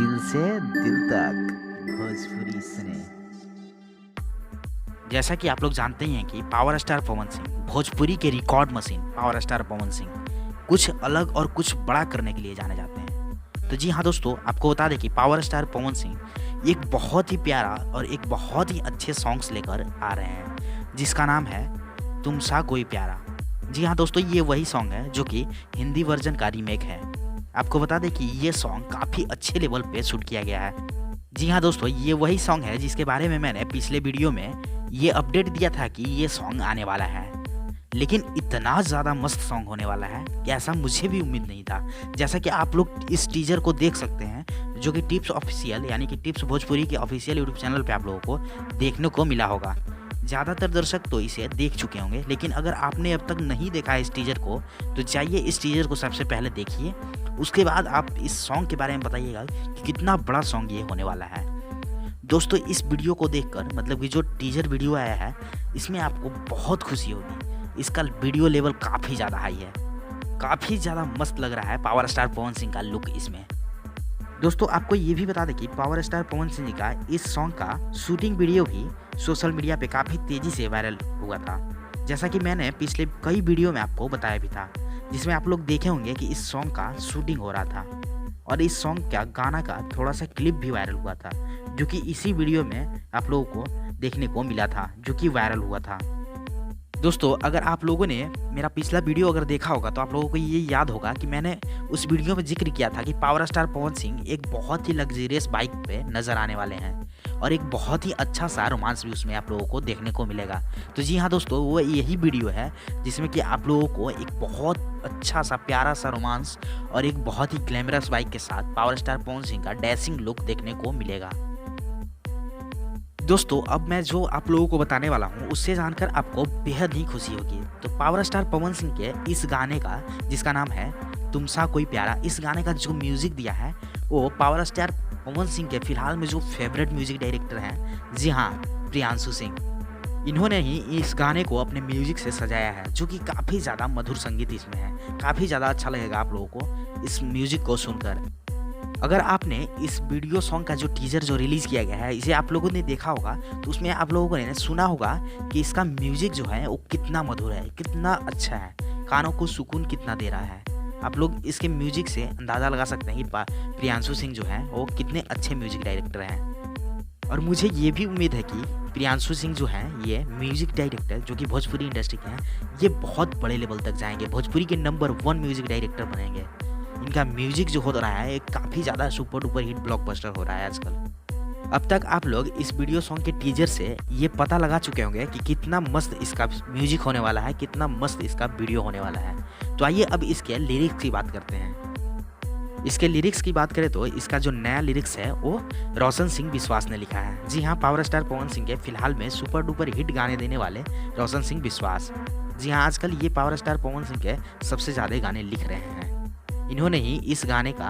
दिल से दिल तक भोजपुरी सुने। जैसा कि आप लोग जानते ही हैं कि पावर स्टार पवन सिंह भोजपुरी के record machine power star Pawan Singh कुछ अलग और कुछ बड़ा करने के लिए जाने जाते हैं। तो जी हाँ दोस्तों, आपको बता दें कि पावर स्टार पवन सिंह एक बहुत ही प्यारा और एक बहुत ही अच्छे सॉन्ग्स लेकर आ रहे हैं जिसका नाम है तुम सा कोई प्यारा। जी हाँ दोस्तों, ये वही सॉन्ग है जो कि हिंदी वर्जन का रीमेक है। आपको बता दें कि ये सॉन्ग काफ़ी अच्छे लेवल पे शूट किया गया है। जी हाँ दोस्तों, ये वही सॉन्ग है जिसके बारे में मैंने पिछले वीडियो में ये अपडेट दिया था कि ये सॉन्ग आने वाला है। लेकिन इतना ज़्यादा मस्त सॉन्ग होने वाला है कि ऐसा मुझे भी उम्मीद नहीं था। जैसा कि आप लोग इस टीजर को देख सकते हैं जो कि टिप्स ऑफिशियल यानी कि टिप्स भोजपुरी के ऑफिशियल यूट्यूब चैनल पे आप लोगों को देखने को मिला होगा। ज़्यादातर दर्शक तो इसे देख चुके होंगे, लेकिन अगर आपने अब तक नहीं देखा है इस टीजर को तो जाइए इस टीजर को सबसे पहले देखिए। उसके बाद आप इस सॉन्ग के बारे में बताइएगा कि कितना बड़ा सॉन्ग ये होने वाला है। दोस्तों, इस वीडियो को देखकर मतलब कि जो टीजर वीडियो आया है इसमें आपको बहुत खुशी होगी। इसका वीडियो लेवल काफ़ी ज़्यादा हाई है, काफ़ी ज़्यादा मस्त लग रहा है पावर स्टार पवन सिंह का लुक इसमें। दोस्तों, आपको ये भी बता दें कि पावर स्टार पवन सिंह जी का इस सॉन्ग का शूटिंग वीडियो भी सोशल मीडिया पे काफ़ी तेज़ी से वायरल हुआ था। जैसा कि मैंने पिछले कई वीडियो में आपको बताया भी था, जिसमें आप लोग देखे होंगे कि इस सॉन्ग का शूटिंग हो रहा था और इस सॉन्ग का गाना का थोड़ा सा क्लिप भी वायरल हुआ था जो कि इसी वीडियो में आप लोगों को देखने को मिला था, जो कि वायरल हुआ था। दोस्तों, अगर आप लोगों ने मेरा पिछला वीडियो अगर देखा होगा तो आप लोगों को ये याद होगा कि मैंने उस वीडियो में जिक्र किया था कि पावर स्टार पवन सिंह एक बहुत ही लग्जरियस बाइक पे नज़र आने वाले हैं और एक बहुत ही अच्छा सा रोमांस भी उसमें आप लोगों को देखने को मिलेगा। तो जी हाँ दोस्तों, वो यही वीडियो है जिसमें कि आप लोगों को एक बहुत अच्छा सा प्यारा सा रोमांस और एक बहुत ही ग्लैमरस बाइक के साथ पावर स्टार पवन सिंह का डैशिंग लुक देखने को मिलेगा। दोस्तों, अब मैं जो आप लोगों को बताने वाला हूँ उससे जानकर आपको बेहद ही खुशी होगी। तो पावर स्टार पवन सिंह के इस गाने का जिसका नाम है तुम सा कोई प्यारा, इस गाने का जो म्यूजिक दिया है वो पावर स्टार पवन सिंह के फिलहाल में जो फेवरेट म्यूजिक डायरेक्टर हैं, जी हाँ, प्रियांशु सिंह। इन्होंने ही इस गाने को अपने म्यूजिक से सजाया है जो कि काफ़ी ज़्यादा मधुर संगीत इसमें है। काफ़ी ज़्यादा अच्छा लगेगा आप लोगों को इस म्यूजिक को सुनकर। अगर आपने इस वीडियो सॉन्ग का जो टीजर जो रिलीज़ किया गया है इसे आप लोगों ने देखा होगा तो उसमें आप लोगों ने सुना होगा कि इसका म्यूजिक जो है वो कितना मधुर है, कितना अच्छा है, कानों को सुकून कितना दे रहा है। आप लोग इसके म्यूजिक से अंदाज़ा लगा सकते हैं कि प्रियांशु सिंह जो हैं वो कितने अच्छे म्यूजिक डायरेक्टर हैं। और मुझे ये भी उम्मीद है कि प्रियांशु सिंह जो हैं ये म्यूजिक डायरेक्टर जो कि भोजपुरी इंडस्ट्री के हैं ये बहुत बड़े लेवल तक जाएंगे, भोजपुरी के नंबर 1 म्यूजिक डायरेक्टर बनेंगे। इनका म्यूजिक जो हो रहा है एक काफ़ी ज़्यादा सुपर डुपर हिट ब्लॉकबस्टर हो रहा है आजकल। अब तक आप लोग इस वीडियो सॉन्ग के टीजर से ये पता लगा चुके होंगे कि कितना मस्त इसका म्यूजिक होने वाला है, कितना मस्त इसका वीडियो होने वाला है। तो आइए अब इसके लिरिक्स की बात करते हैं। इसके लिरिक्स की बात करें तो इसका जो नया लिरिक्स है वो रोशन सिंह विश्वास ने लिखा है। जी हाँ, पावर स्टार पवन सिंह के फिलहाल में सुपर डुपर हिट गाने देने वाले रोशन सिंह विश्वास। जी हाँ, आजकल ये पावर स्टार पवन सिंह के सबसे ज़्यादा गाने लिख रहे हैं। इन्होंने ही इस गाने का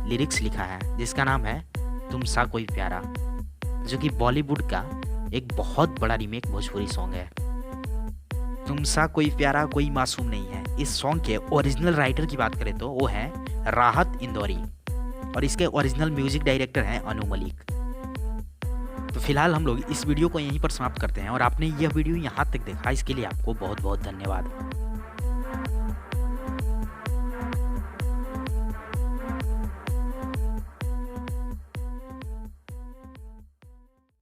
लिरिक्स लिखा है जिसका नाम है तुम सा कोई प्यारा, जो कि बॉलीवुड का एक बहुत बड़ा रीमेक भोजपुरी सॉन्ग है। तुम सा कोई प्यारा कोई मासूम नहीं है, इस सॉन्ग के ओरिजिनल राइटर की बात करें तो वो है राहत इंदौरी और इसके ओरिजिनल म्यूजिक डायरेक्टर हैं अनु मलिक। तो फिलहाल हम लोग इस वीडियो को यहीं पर समाप्त करते हैं और आपने यह वीडियो यहाँ तक देखा इसके लिए आपको बहुत बहुत धन्यवाद।